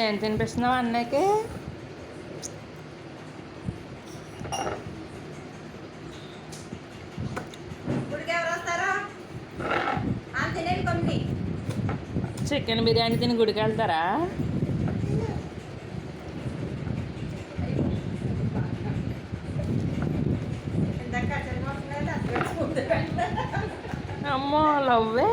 ఏం తినిపిస్తున్నావు అన్నయ్యకి? చికెన్ బిర్యానీ తిని గుడికి వెళ్తారా? అమ్మో లవ్వే.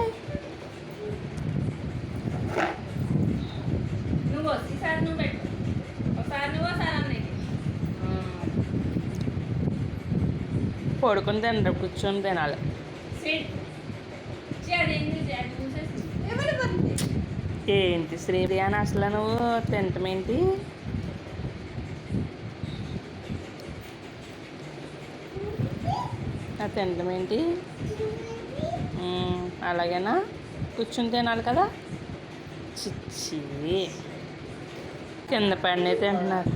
పడుకుని తినరు, కూర్చొని తినాలి. ఏంటి శ్రీ బిర్యానీ అసలు నువ్వు తింటమేంటి? తింటమేంటి? అలాగేనా? కూర్చుని తినాలి కదా. చిచ్చి కింద పడినే తింటున్నారు.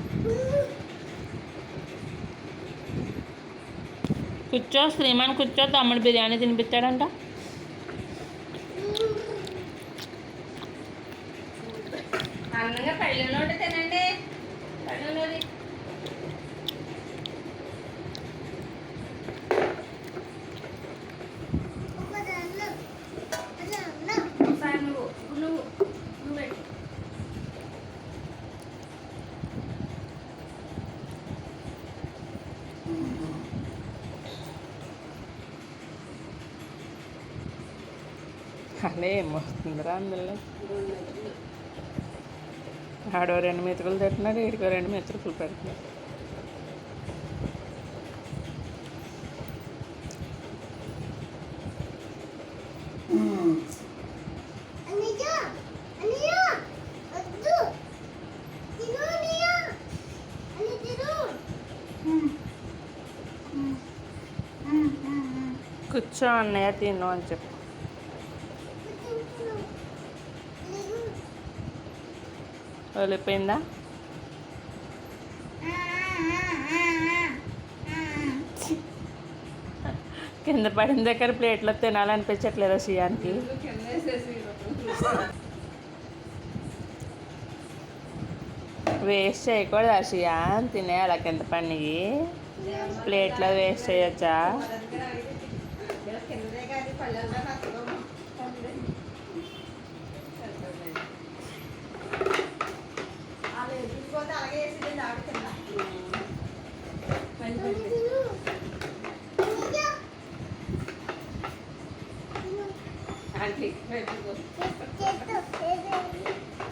కూర్చో శ్రీమాన్ కూర్చో, తమ్ముడు బిర్యానీ తినిపించాడంట. అన్నగా పళ్ళెంలో తినండి. పళ్ళెంలోది ఒకసారి నువ్వు పెట్టు. అలా ఏమొస్తుందిరా అందులో? ఆడో 2 మెతుకులు తింటున్నారు, ఈడికో 2 మెతుకులు పెడుతున్నారు. కూర్చో అన్నయ్య తిను అని చెప్పు. వెళ్ళిపోయిందా? కింద పడిన దగ్గర ప్లేట్లో తినాలనిపించట్లేదా షియానికి? వేస్ట్ చేయకూడదు షియాన్, తినేయాల కింద పడినవి. ప్లేట్లో వేస్ట్ చేయొచ్చా?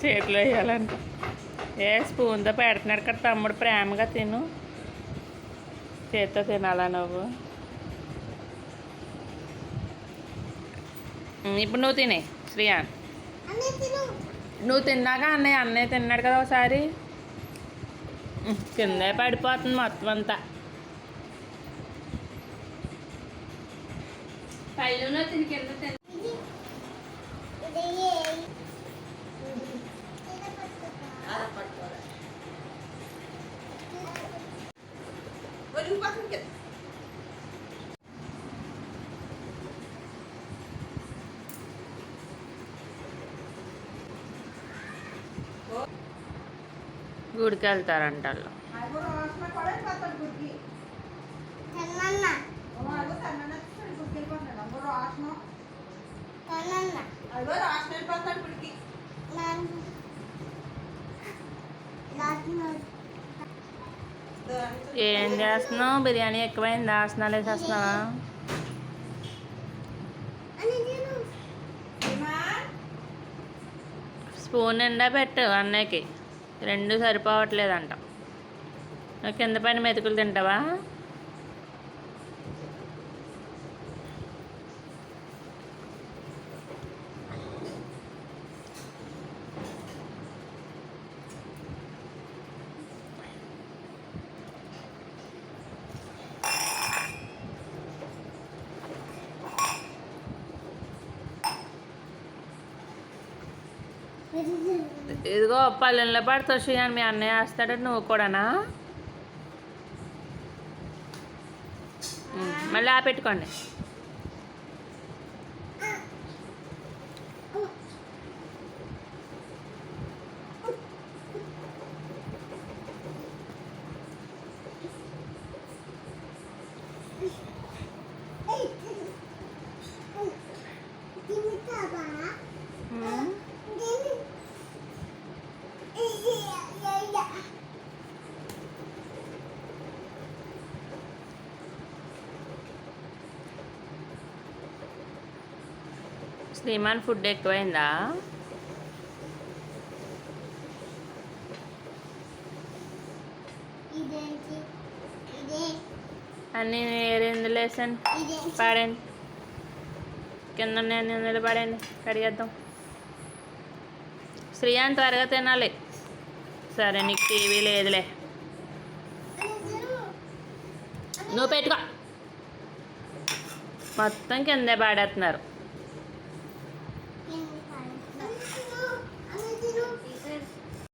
చేతిలో వేయాలంట. స్పూన్తో పెడుతున్నాడు కదా తమ్ముడు, ప్రేమగా తిను. చేతితో తినాలా నువ్వు? ఇప్పుడు నువ్వు తినే శ్రీయాన్. నువ్వు తిన్నాక అన్నయ్య తిన్నాడు కదా ఒకసారి. కిందే పడిపోతుంది మొత్తం అంతా. పళ్ళెంలో తిని కింద తిన. గుడికి వెళ్తారంట. ఏం చేస్తున్నావు? బిర్యానీ ఎక్కువైంది, ఆసనాలు వేసేస్తున్నావా? స్పూన్ నిండా పెట్టు అన్నయ్యకి, 2 సరిపోవట్లేదంట. కింద పైన మెతుకులు తింటావా? ఇదిగో పల్లెల్లో పడతావు శ్రీయాన్, మీ అన్నయ్య వేస్తాడట, నువ్వు కూడానా? మళ్ళీ ఆపెట్టుకోండి. ఉమ్. శ్రీమాన్ ఫుడ్ ఎక్కువైందా? అన్నీ ఏరేందులో వేసాను పాడండి. కింద నేను ఇందులో పాడండి, కడిగేద్దాం. శ్రీయాన్ త్వరగా తినాలి. సరే నీకు టీవీ లేదులే, నువ్వు పెట్టుకో. మొత్తం కిందే పాడేస్తున్నారు.